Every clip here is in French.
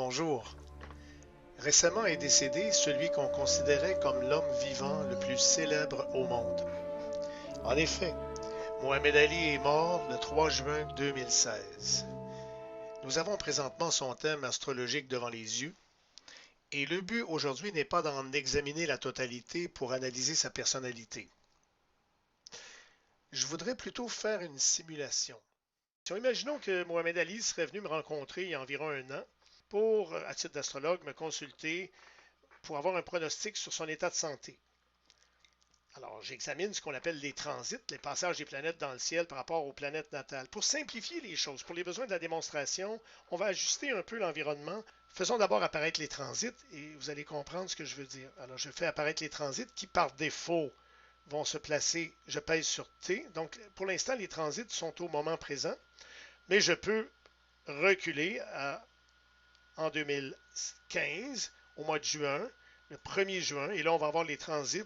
Bonjour. Récemment est décédé celui qu'on considérait comme l'homme vivant le plus célèbre au monde. En effet, Mohamed Ali est mort le 3 juin 2016. Nous avons présentement son thème astrologique devant les yeux, et le but aujourd'hui n'est pas d'en examiner la totalité pour analyser sa personnalité. Je voudrais plutôt faire une simulation. Imaginons que Mohamed Ali serait venu me rencontrer il y a environ un an pour, à titre d'astrologue, me consulter pour avoir un pronostic sur son état de santé. Alors, j'examine ce qu'on appelle les transits, les passages des planètes dans le ciel par rapport aux planètes natales. Pour simplifier les choses, pour les besoins de la démonstration, on va ajuster un peu l'environnement. Faisons d'abord apparaître les transits et vous allez comprendre ce que je veux dire. Alors, je fais apparaître les transits qui, par défaut, vont se placer, je pèse sur T. Donc, pour l'instant, les transits sont au moment présent, mais je peux reculer en 2015, au mois de juin, le 1er juin, et là, on va avoir les transits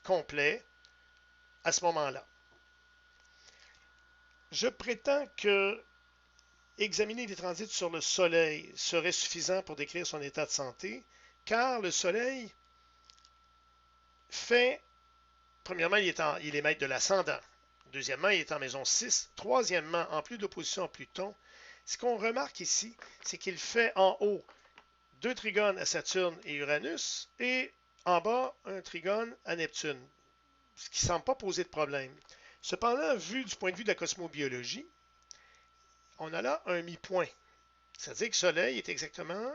complets à ce moment-là. Je prétends que examiner les transits sur le Soleil serait suffisant pour décrire son état de santé, car le Soleil fait, premièrement, il est maître de l'ascendant. Deuxièmement, il est en maison 6. Troisièmement, en plus d'opposition à Pluton, ce qu'on remarque ici, c'est qu'il fait en haut deux trigones à Saturne et Uranus et en bas un trigone à Neptune, ce qui ne semble pas poser de problème. Cependant, vu du point de vue de la cosmobiologie, on a là un mi-point. C'est-à-dire que le Soleil est exactement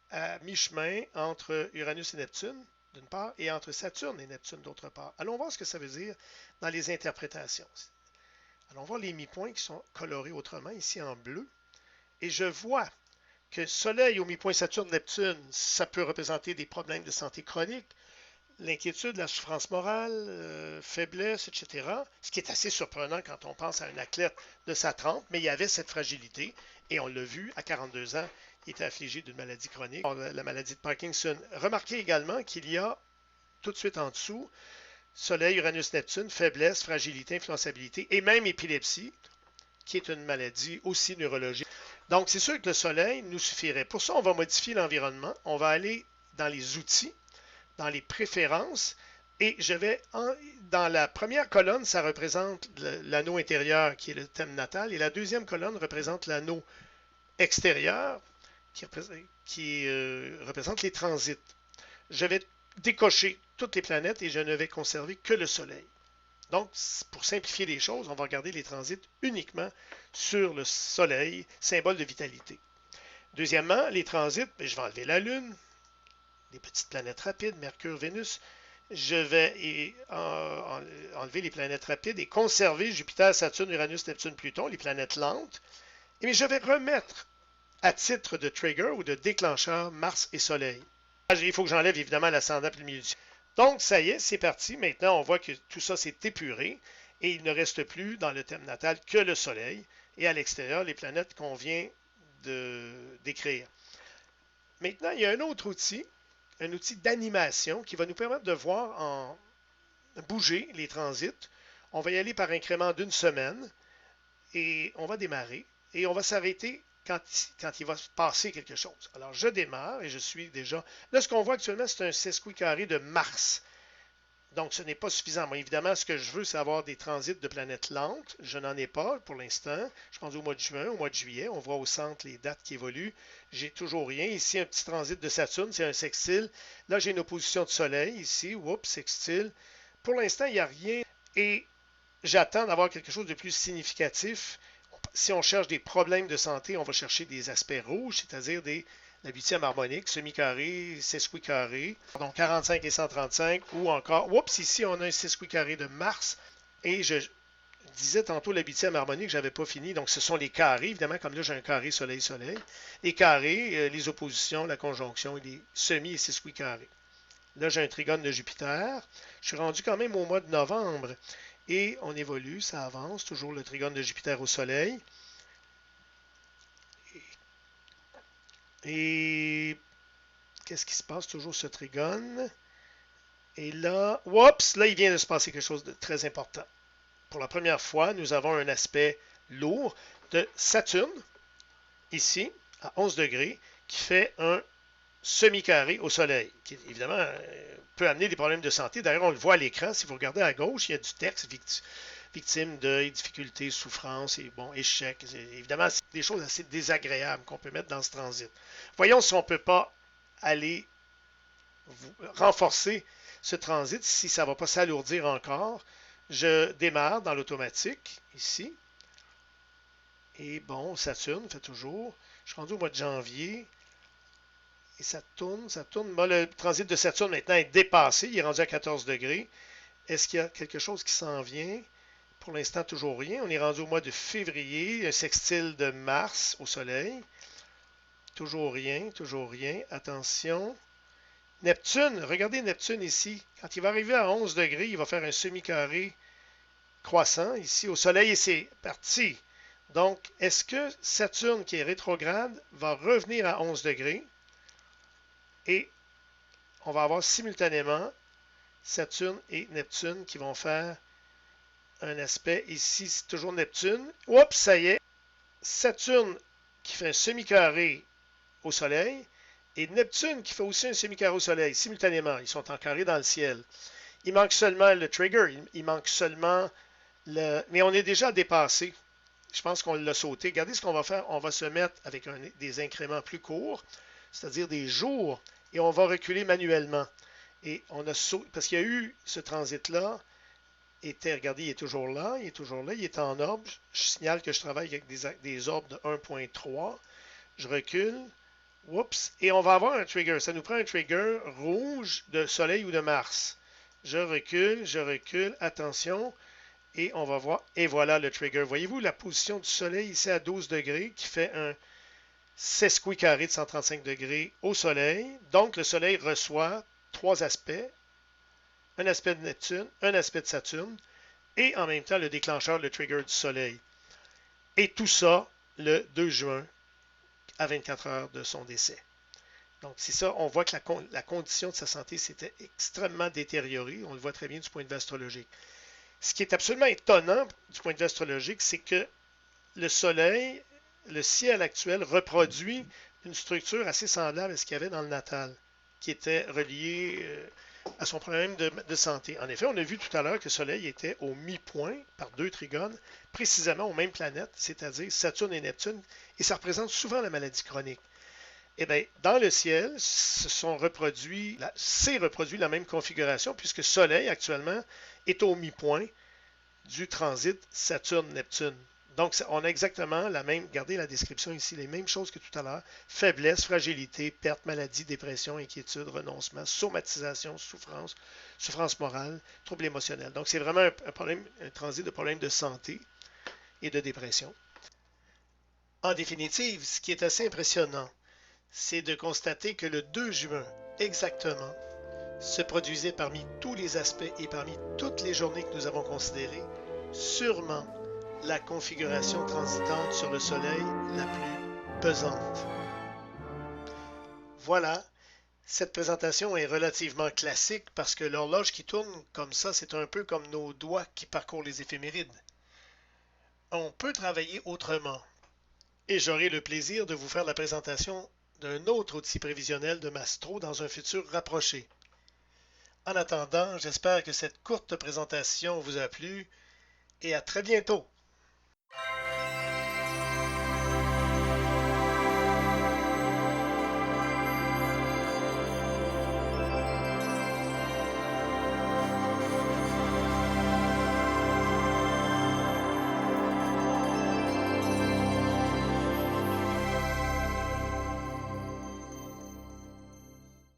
à mi-chemin entre Uranus et Neptune, d'une part, et entre Saturne et Neptune, d'autre part. Allons voir ce que ça veut dire dans les interprétations. Allons voir les mi-points qui sont colorés autrement, ici en bleu. Et je vois que Soleil au mi-point Saturne-Neptune, ça peut représenter des problèmes de santé chronique, l'inquiétude, la souffrance morale, faiblesse, etc. Ce qui est assez surprenant quand on pense à un athlète de sa trempe, mais il y avait cette fragilité, et on l'a vu, à 42 ans, il était affligé d'une maladie chronique, la maladie de Parkinson. Remarquez également qu'il y a, tout de suite en dessous, Soleil, Uranus, Neptune, faiblesse, fragilité, influençabilité, et même épilepsie, qui est une maladie aussi neurologique. Donc, c'est sûr que le Soleil nous suffirait. Pour ça, on va modifier l'environnement. On va aller dans les outils, dans les préférences, et dans la première colonne, ça représente l'anneau intérieur, qui est le thème natal, et la deuxième colonne représente l'anneau extérieur, qui représente les transits. Je vais décocher toutes les planètes et je ne vais conserver que le Soleil. Donc, pour simplifier les choses, on va regarder les transits uniquement sur le Soleil, symbole de vitalité. Deuxièmement, les transits, je vais enlever la Lune, les petites planètes rapides, Mercure, Vénus. Je vais enlever les planètes rapides et conserver Jupiter, Saturne, Uranus, Neptune, Pluton, les planètes lentes. Et je vais remettre à titre de trigger ou de déclencheur Mars et Soleil. Il faut que j'enlève évidemment l'ascendant et le milieu du ciel. Donc, ça y est, c'est parti. Maintenant, on voit que tout ça s'est épuré et il ne reste plus dans le thème natal que le Soleil et à l'extérieur, les planètes qu'on vient d'écrire. Maintenant, il y a un autre outil, un outil d'animation qui va nous permettre de voir en bouger les transits. On va y aller par incrément d'une semaine et on va démarrer et on va s'arrêter quand il va se passer quelque chose. Alors, je démarre et je suis déjà... Là, ce qu'on voit actuellement, c'est un sesquicarré de Mars. Donc, ce n'est pas suffisant. Moi, évidemment, ce que je veux, c'est avoir des transits de planètes lentes. Je n'en ai pas pour l'instant. Je pense au mois de juin, au mois de juillet. On voit au centre les dates qui évoluent. J'ai toujours rien. Ici, un petit transit de Saturne, c'est un sextile. Là, j'ai une opposition de Soleil ici. Oups, sextile. Pour l'instant, il n'y a rien. Et j'attends d'avoir quelque chose de plus significatif. Si on cherche des problèmes de santé, on va chercher des aspects rouges, c'est-à-dire la huitième harmonique, semi-carré, sesquicarré, donc 45 et 135, ou encore, oups, ici on a un sesquicarré de Mars, et je disais tantôt la huitième harmonique, je n'avais pas fini, donc ce sont les carrés, évidemment, comme là j'ai un carré Soleil-Soleil, les carrés, les oppositions, la conjonction, et les semi- et sesquicarrés. Là j'ai un trigone de Jupiter, je suis rendu quand même au mois de novembre, et on évolue, ça avance, toujours le trigone de Jupiter au Soleil. Et qu'est-ce qui se passe? Toujours ce trigone. Et là, oups, là, il vient de se passer quelque chose de très important. Pour la première fois, nous avons un aspect lourd de Saturne, ici, à 11 degrés, qui fait un semi-carré au soleil, qui évidemment peut amener des problèmes de santé. D'ailleurs, on le voit à l'écran, si vous regardez à gauche, il y a du texte victime de difficultés, souffrances et bon, échecs. Évidemment, c'est des choses assez désagréables qu'on peut mettre dans ce transit. Voyons si on ne peut pas aller renforcer ce transit, si ça ne va pas s'alourdir encore. Je démarre dans l'automatique, ici. Et bon, Saturne fait toujours. Je suis rendu au mois de janvier. Et ça tourne, ça tourne. Moi, le transit de Saturne maintenant est dépassé. Il est rendu à 14 degrés. Est-ce qu'il y a quelque chose qui s'en vient? Pour l'instant, toujours rien. On est rendu au mois de février. Un sextile de Mars au Soleil. Toujours rien, toujours rien. Attention. Neptune, regardez Neptune ici. Quand il va arriver à 11 degrés, il va faire un semi-carré croissant ici au Soleil et c'est parti. Donc, est-ce que Saturne, qui est rétrograde, va revenir à 11 degrés? Et on va avoir simultanément Saturne et Neptune qui vont faire un aspect. Ici, c'est toujours Neptune. Oups, ça y est. Saturne qui fait un semi-carré au Soleil et Neptune qui fait aussi un semi-carré au Soleil simultanément. Ils sont en carré dans le ciel. Il manque seulement le trigger. Il manque seulement le... Mais on est déjà dépassé. Je pense qu'on l'a sauté. Regardez ce qu'on va faire. On va se mettre avec des incréments plus courts, c'est-à-dire des jours, et on va reculer manuellement. Et on a sauté, parce qu'il y a eu ce transit-là, regardez, il est toujours là, il est toujours là, il est en orbe. Je signale que je travaille avec des orbes de 1.3. Je recule. Oups. Et on va avoir un trigger. Ça nous prend un trigger rouge de Soleil ou de Mars. Je recule. Attention. Et on va voir. Et voilà le trigger. Voyez-vous la position du Soleil ici à 12 degrés qui fait un sesquicarré de 135 degrés au Soleil. Donc le Soleil reçoit trois aspects. Un aspect de Neptune, un aspect de Saturne et en même temps le déclencheur, le trigger du Soleil. Et tout ça le 2 juin à 24 heures de son décès. Donc c'est ça, on voit que la condition de sa santé s'était extrêmement détériorée. On le voit très bien du point de vue astrologique. Ce qui est absolument étonnant du point de vue astrologique, c'est que le Soleil, le ciel actuel, reproduit une structure assez semblable à ce qu'il y avait dans le natal, qui était relié à son problème de santé. En effet, on a vu tout à l'heure que le Soleil était au mi-point par deux trigones, précisément aux mêmes planètes, c'est-à-dire Saturne et Neptune, et ça représente souvent la maladie chronique. Eh bien, dans le ciel, s'est reproduit la même configuration, puisque le Soleil, actuellement, est au mi-point du transit Saturne-Neptune. Donc, on a exactement la même, regardez la description ici, les mêmes choses que tout à l'heure. Faiblesse, fragilité, perte, maladie, dépression, inquiétude, renoncement, somatisation, souffrance morale, trouble émotionnel. Donc, c'est vraiment un transit de problèmes de santé et de dépression. En définitive, ce qui est assez impressionnant, c'est de constater que le 2 juin, exactement, se produisait parmi tous les aspects et parmi toutes les journées que nous avons considérées, sûrement la configuration transitante sur le Soleil la plus pesante. Voilà, cette présentation est relativement classique parce que l'horloge qui tourne comme ça, c'est un peu comme nos doigts qui parcourent les éphémérides. On peut travailler autrement et j'aurai le plaisir de vous faire la présentation d'un autre outil prévisionnel de Mastro dans un futur rapproché. En attendant, j'espère que cette courte présentation vous a plu et à très bientôt.